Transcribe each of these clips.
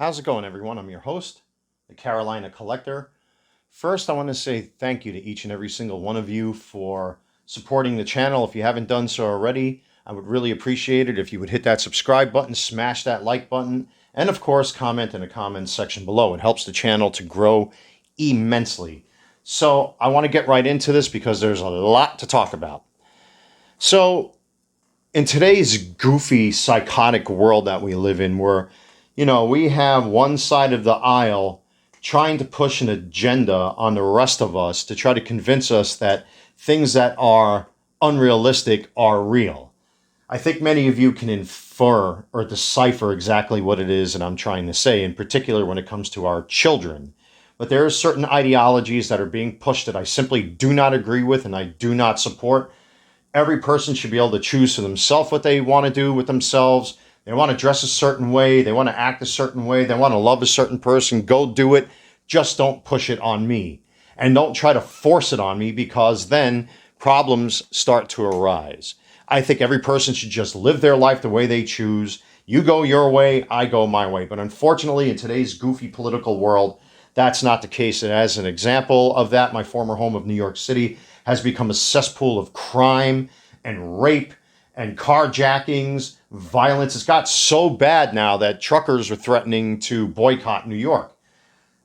How's it going, everyone? I'm your host, the Carolina Collector. First, I want to say thank you to each and every single one of you for supporting the channel. If you haven't done so already, I would really appreciate it if you would hit that subscribe button, smash that like button, and of course, comment in the comments section below. It helps the channel to grow immensely. So I want to get right into this because there's a lot to talk about. So in today's goofy, psychotic world that we live in, where, we have one side of the aisle trying to push an agenda on the rest of us to try to convince us that things that are unrealistic are real. I think many of you can infer or decipher exactly what it is that I'm trying to say, in particular when it comes to our children. But there are certain ideologies that are being pushed that I simply do not agree with and I do not support. Every person should be able to choose for themselves what they want to do with themselves. They want to dress a certain way. They want to act a certain way. They want to love a certain person. Go do it. Just don't push it on me. And don't try to force it on me, because then problems start to arise. I think every person should just live their life the way they choose. You go your way, I go my way. But unfortunately, in today's goofy political world, that's not the case. And as an example of that, my former home of New York City has become a cesspool of crime and rape and carjackings, violence. It's got so bad now that truckers are threatening to boycott New York.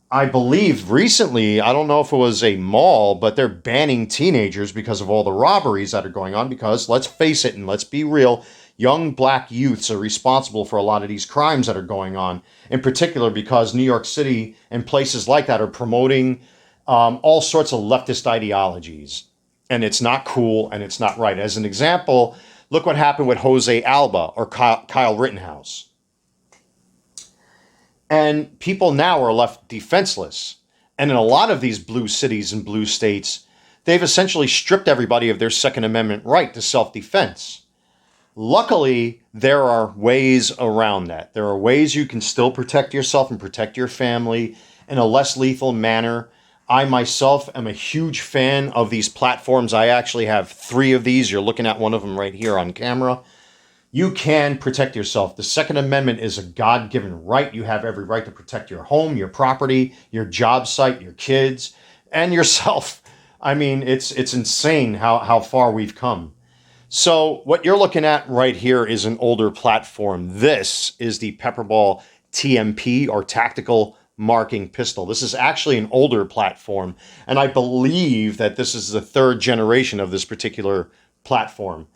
I believe recently, I don't know if it was a mall, but they're banning teenagers because of all the robberies that are going on. Because let's face it, and let's be real, young black youths are responsible for a lot of these crimes that are going on. In particular, because New York City and places like that are promoting all sorts of leftist ideologies. And it's not cool and it's not right. As an example, look what happened with Jose Alba or Kyle Rittenhouse. And people now are left defenseless. And in a lot of these blue cities and blue states, they've essentially stripped everybody of their Second Amendment right to self-defense. Luckily, there are ways around that. There are ways you can still protect yourself and protect your family in a less lethal manner. I myself am a huge fan of these platforms. I actually have 3 of these. You're looking at one of them right here on camera. You can protect yourself. The Second Amendment is a God-given right. You have every right to protect your home, your property, your job site, your kids, and yourself. I mean, it's insane how far we've come. So what you're looking at right here is an older platform. This is the Pepperball TMP, or Tactical Marking Pistol. This is actually an older platform, and I believe that this is the 3rd generation of this particular platform.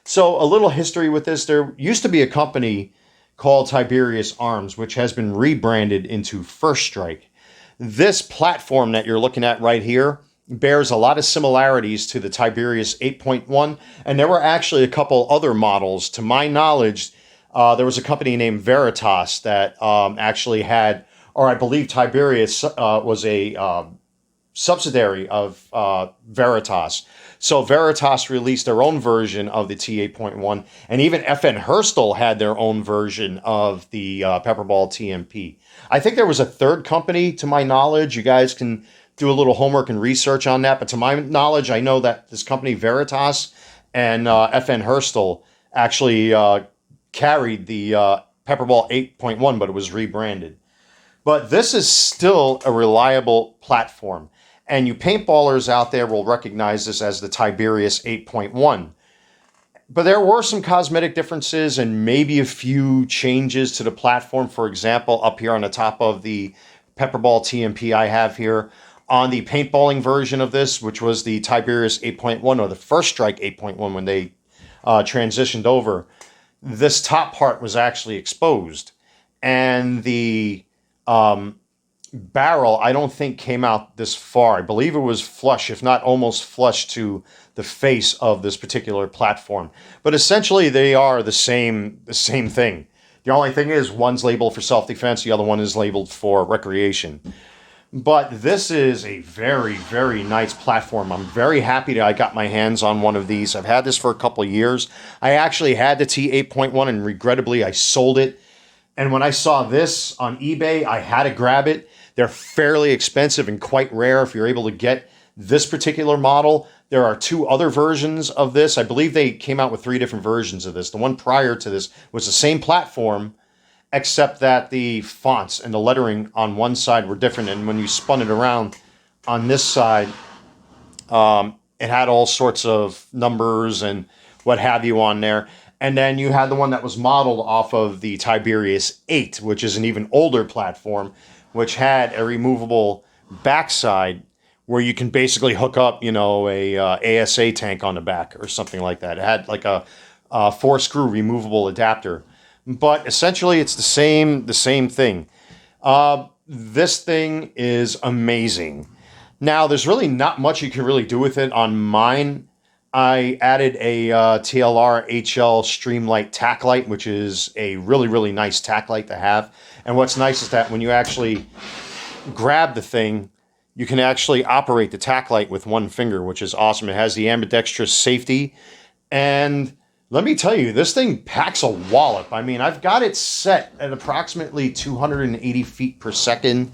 So a little history with this. There used to be a company called Tiberius Arms, which has been rebranded into First Strike. This platform that you're looking at right here bears a lot of similarities to the Tiberius 8.1, and there were actually a couple other models. To my knowledge, there was a company named Veritas that actually had, or I believe Tiberius was a subsidiary of Veritas. So Veritas released their own version of the T8.1, and even FN Herstal had their own version of the Pepperball TMP. I think there was a 3rd company, to my knowledge. You guys can do a little homework and research on that. But to my knowledge, I know that this company Veritas and FN Herstal actually carried the Pepperball 8.1, but it was rebranded. But this is still a reliable platform. And you paintballers out there will recognize this as the Tiberius 8.1. But there were some cosmetic differences and maybe a few changes to the platform. For example, up here on the top of the Pepperball TMP I have here, on the paintballing version of this, which was the Tiberius 8.1 or the First Strike 8.1 when they transitioned over, this top part was actually exposed. And the barrel, I don't think, came out this far. I believe it was flush, if not almost flush, to the face of this particular platform. But essentially, they are the same thing. The only thing is, one's labeled for self-defense, the other one is labeled for recreation. But this is a very, very nice platform. I'm very happy that I got my hands on one of these. I've had this for a couple of years. I actually had the T8.1, and regrettably, I sold it. And when I saw this on eBay, I had to grab it. They're fairly expensive and quite rare if you're able to get this particular model. There are 2 other versions of this. I believe they came out with 3 different versions of this. The one prior to this was the same platform, except that the fonts and the lettering on one side were different. And when you spun it around on this side, it had all sorts of numbers and what have you on there. And then you had the one that was modeled off of the Tiberius 8, which is an even older platform, which had a removable backside where you can basically hook up, a ASA tank on the back or something like that. It had like a four-screw removable adapter. But essentially, it's the same thing. This thing is amazing. Now, there's really not much you can really do with it. On mine, I added a TLR HL Streamlight tack light, which is a really, really nice tack light to have. And what's nice is that when you actually grab the thing, you can actually operate the tack light with one finger, which is awesome. It has the ambidextrous safety. And let me tell you, this thing packs a wallop. I mean, I've got it set at approximately 280 feet per second.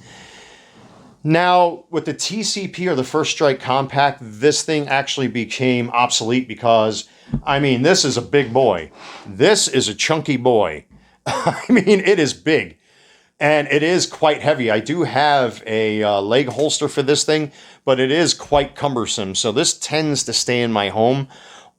Now, with the TCP or the First Strike Compact, this thing actually became obsolete because, I mean, this is a big boy. This is a chunky boy. I mean, it is big. And it is quite heavy. I do have a leg holster for this thing, but it is quite cumbersome. So this tends to stay in my home,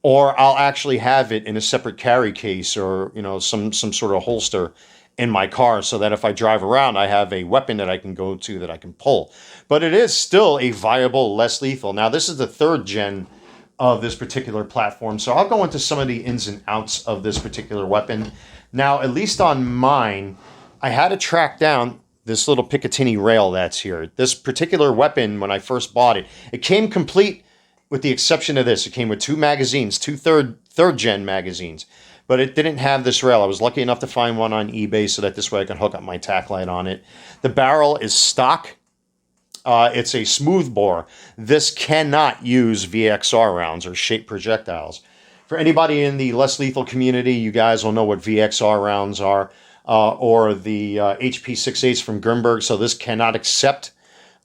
or I'll actually have it in a separate carry case or, some sort of holster in my car so that if I drive around, I have a weapon that I can go to that I can pull. But it is still a viable, less lethal. Now, this is the third gen of this particular platform, so I'll go into some of the ins and outs of this particular weapon. Now, at least on mine, I had to track down this little Picatinny rail that's here. This particular weapon, when I first bought it, it came complete with the exception of this. It came with two magazines, two third gen magazines. But it didn't have this rail. I was lucky enough to find one on eBay so that this way I can hook up my tack light on it. The barrel is stock. It's a smooth bore. This cannot use VXR rounds or shaped projectiles. For anybody in the less lethal community, you guys will know what VXR rounds are, or the HP-68s from Grimberg. So this cannot accept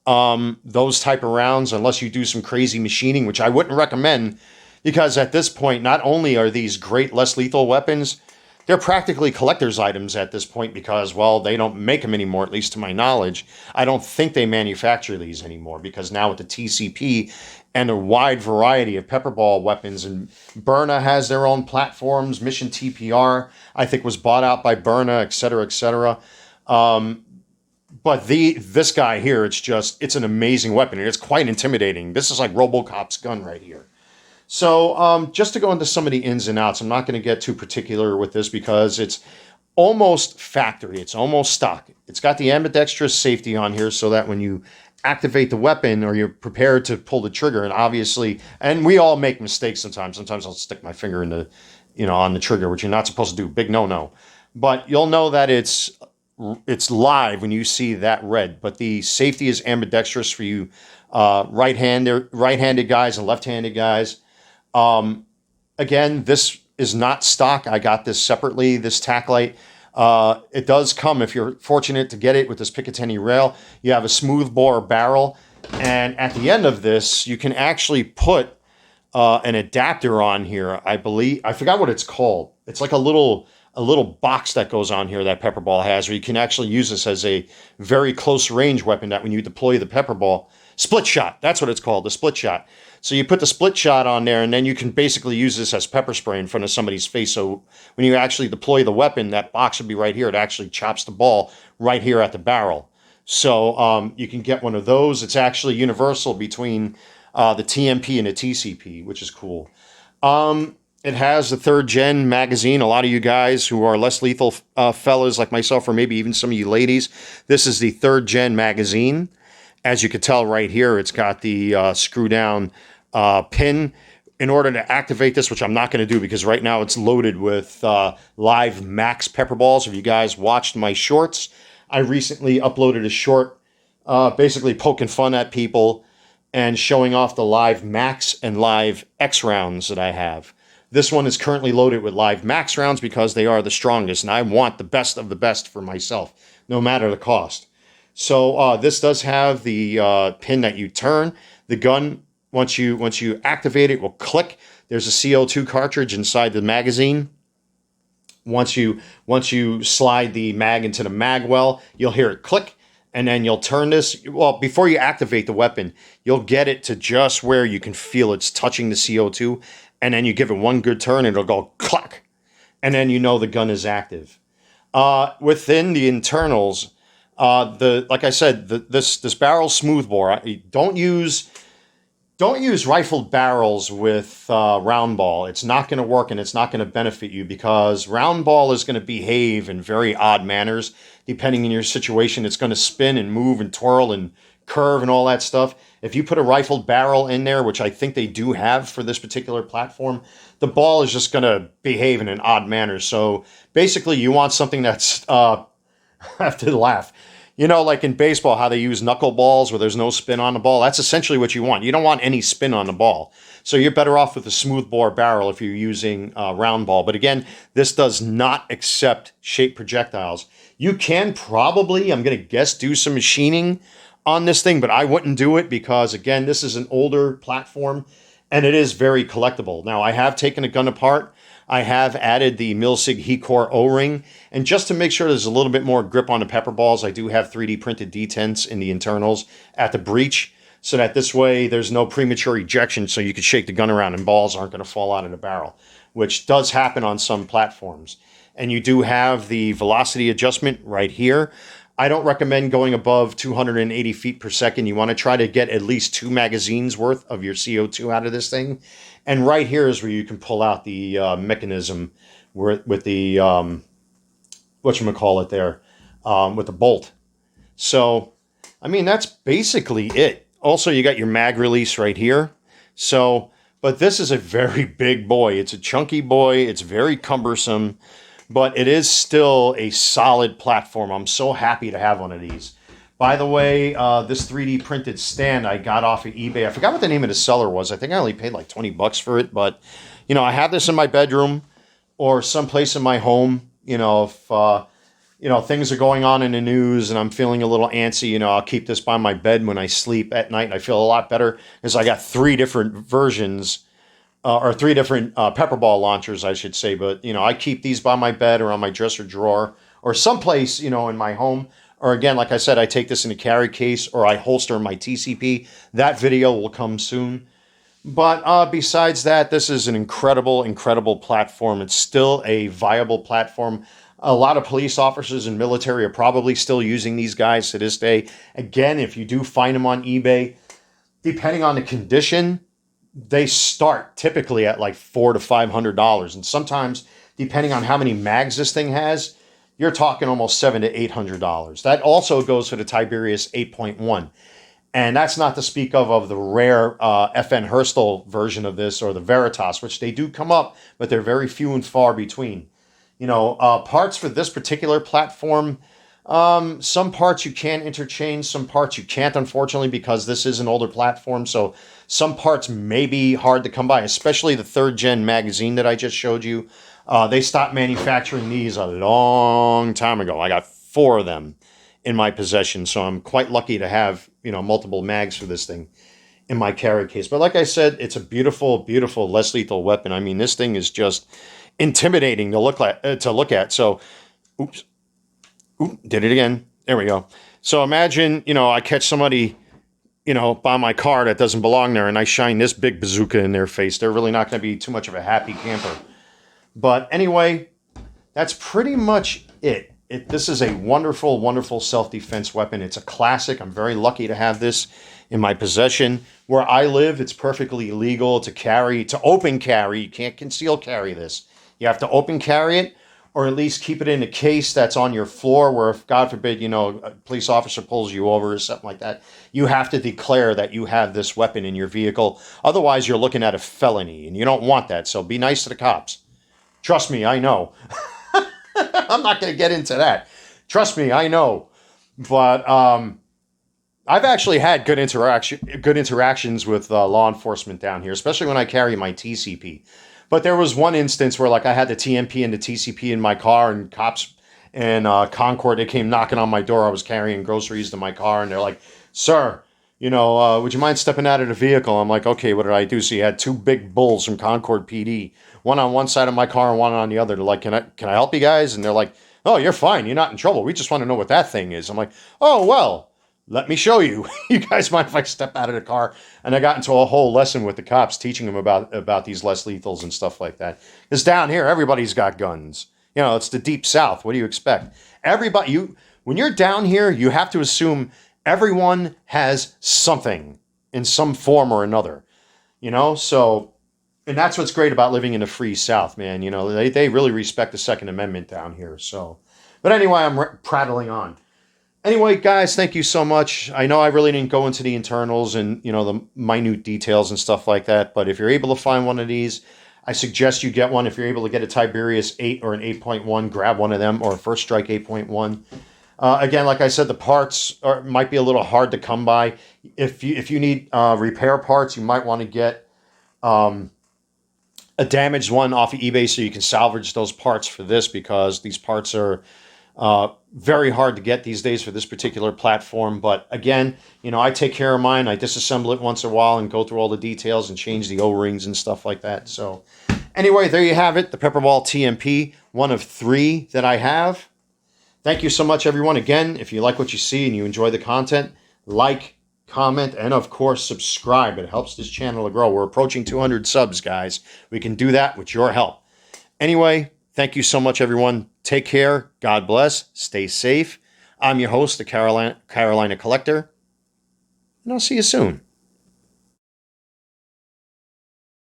those type of rounds unless you do some crazy machining, which I wouldn't recommend. Because at this point, not only are these great less lethal weapons, they're practically collector's items at this point because, well, they don't make them anymore, at least to my knowledge. I don't think they manufacture these anymore because now with the TCP and a wide variety of Pepperball weapons, and Byrna has their own platforms, Mission TPR, I think, was bought out by Byrna, et cetera, et cetera. But this guy here, it's an amazing weapon, and it's quite intimidating. This is like RoboCop's gun right here. So just to go into some of the ins and outs, I'm not going to get too particular with this because it's almost factory. It's almost stock. It's got the ambidextrous safety on here so that when you activate the weapon or you're prepared to pull the trigger, and obviously, and we all make mistakes sometimes. Sometimes I'll stick my finger in on the trigger, which you're not supposed to do. Big no-no. But you'll know that it's live when you see that red. But the safety is ambidextrous for you right-handed guys and left-handed guys. Again, this is not stock. I got this separately, this tack light. It does come, if you're fortunate to get it, with this Picatinny rail. You have a smooth bore barrel. And at the end of this, you can actually put an adapter on here. I forgot what it's called. It's like a little box that goes on here that Pepperball has, where you can actually use this as a very close range weapon that when you deploy the Pepperball, split shot, that's what it's called, the split shot. So you put the split shot on there, and then you can basically use this as pepper spray in front of somebody's face. So when you actually deploy the weapon, that box would be right here. It actually chops the ball right here at the barrel. So you can get one of those. It's actually universal between the TMP and the TCP, which is cool. It has the third gen magazine. A lot of you guys who are less lethal fellas like myself, or maybe even some of you ladies, this is the third gen magazine. As you can tell right here, it's got the screw down pin. In order to activate this, which I'm not going to do because right now it's loaded with live max Pepperballs. If you guys watched my shorts, I recently uploaded a short basically poking fun at people and showing off the live max and live X rounds that I have. This one is currently loaded with live max rounds because they are the strongest, and I want the best of the best for myself, no matter the cost. So this does have the pin that you turn. The gun, once you activate it, will click. There's a CO2 cartridge inside the magazine. Once you slide the mag into the mag well, you'll hear it click, and then you'll turn this. Well, before you activate the weapon, you'll get it to just where you can feel it's touching the CO2, and then you give it one good turn, and it'll go clack, and then you know the gun is active. Within the internals, like I said, this barrel smoothbore. Don't use rifled barrels with round ball. It's not going to work, and it's not going to benefit you, because round ball is going to behave in very odd manners depending on your situation. It's going to spin and move and twirl and curve and all that stuff. If you put a rifled barrel in there, which I think they do have for this particular platform, the ball is just going to behave in an odd manner. So basically, you want something that's I have to laugh. You know, like in baseball, how they use knuckleballs where there's no spin on the ball. That's essentially what you want. You don't want any spin on the ball. So you're better off with a smoothbore barrel if you're using round ball. But again, this does not accept shaped projectiles. You can probably, I'm going to guess, do some machining on this thing, but I wouldn't do it because, again, this is an older platform and it is very collectible. Now, I have taken a gun apart. I have added the Milsig Hecor O-ring, and just to make sure there's a little bit more grip on the Pepperballs, I do have 3D printed detents in the internals at the breech, so that this way there's no premature ejection, so you can shake the gun around and balls aren't going to fall out of the barrel, which does happen on some platforms. And you do have the velocity adjustment right here. I don't recommend going above 280 feet per second. You want to try to get at least 2 magazines worth of your CO2 out of this thing. And right here is where you can pull out the mechanism with the, whatchamacallit there, with the bolt. So, I mean, that's basically it. Also, you got your mag release right here. So, but this is a very big boy. It's a chunky boy. It's very cumbersome. But it is still a solid platform. I'm so happy to have one of these. By the way, this 3D printed stand I got off of eBay. I forgot what the name of the seller was. I think I only paid like $20 for it. But, you know, I have this in my bedroom or someplace in my home. You know, if, things are going on in the news and I'm feeling a little antsy, I'll keep this by my bed when I sleep at night. And I feel a lot better because I got 3 different versions or 3 different Pepperball launchers, I should say. But, I keep these by my bed or on my dresser drawer or someplace, in my home. Or again, like I said, I take this in a carry case or I holster my TCP. That video will come soon. But besides that, this is an incredible, incredible platform. It's still a viable platform. A lot of police officers and military are probably still using these guys to this day. Again, if you do find them on eBay, depending on the condition, they start typically at like $400 to $500, and sometimes, depending on how many mags this thing has, you're talking almost $700 to $800. That also goes for the Tiberius 8.1, and that's not to speak of the rare FN Herstal version of this or the Veritas, which they do come up, but they're very few and far between. Parts for this particular platform. Some parts you can interchange, some parts you can't, unfortunately, because this is an older platform. So some parts may be hard to come by, especially the 3rd gen magazine that I just showed you. They stopped manufacturing these a long time ago. I got 4 of them in my possession, so I'm quite lucky to have, multiple mags for this thing in my carry case. But like I said, it's a beautiful, beautiful, less lethal weapon. I mean, this thing is just intimidating to look at. So, oops. Ooh, did it again. There we go. So imagine, I catch somebody, by my car that doesn't belong there, and I shine this big bazooka in their face. They're really not going to be too much of a happy camper. But anyway, that's pretty much it. This is a wonderful, wonderful self-defense weapon. It's a classic. I'm very lucky to have this in my possession. Where I live, it's perfectly legal to open carry. You can't conceal carry this. You have to open carry it, or at least keep it in a case that's on your floor where, if God forbid, a police officer pulls you over or something like that, you have to declare that you have this weapon in your vehicle. Otherwise, you're looking at a felony, and you don't want that. So be nice to the cops. Trust me, I know. I'm not going to get into that. Trust me, I know. But I've actually had good interactions with law enforcement down here, especially when I carry my TCP. But there was one instance where, I had the TMP and the TCP in my car, and cops in Concord, they came knocking on my door. I was carrying groceries to my car, and they're like, "Sir, would you mind stepping out of the vehicle? I'm like, okay, what did I do? So you had two big bulls from Concord PD, one on one side of my car and one on the other. They're like, can I help you guys? And they're like, oh, you're fine. You're not in trouble. We just want to know what that thing is. I'm like, oh, well, let me show you. You guys mind if I step out of the car? And I got into a whole lesson with the cops, teaching them about these less lethals and stuff like that. Because down here, everybody's got guns. It's the deep South. What do you expect? When you're down here, you have to assume everyone has something in some form or another, so, and that's what's great about living in the free South, man. They really respect the Second Amendment down here. So, but anyway, I'm prattling on. Anyway, guys, thank you so much. I know I really didn't go into the internals and, the minute details and stuff like that, but if you're able to find one of these, I suggest you get one. If you're able to get a Tiberius 8 or an 8.1, grab one of them, or a First Strike 8.1. Again, like I said, the parts might be a little hard to come by. If you need repair parts, you might want to get a damaged one off of eBay so you can salvage those parts for this, because these parts are very hard to get these days for this particular platform. But again, I take care of mine. I disassemble it once in a while and go through all the details and change the O-rings and stuff like that. So anyway, there you have it. The Pepperball TMP, one of 3 that I have. Thank you so much, everyone. Again, if you like what you see and you enjoy the content, like, comment, and of course, subscribe. It helps this channel to grow. We're approaching 200 subs, guys. We can do that with your help. Anyway, thank you so much, everyone. Take care. God bless. Stay safe. I'm your host, the Carolina Collector, and I'll see you soon.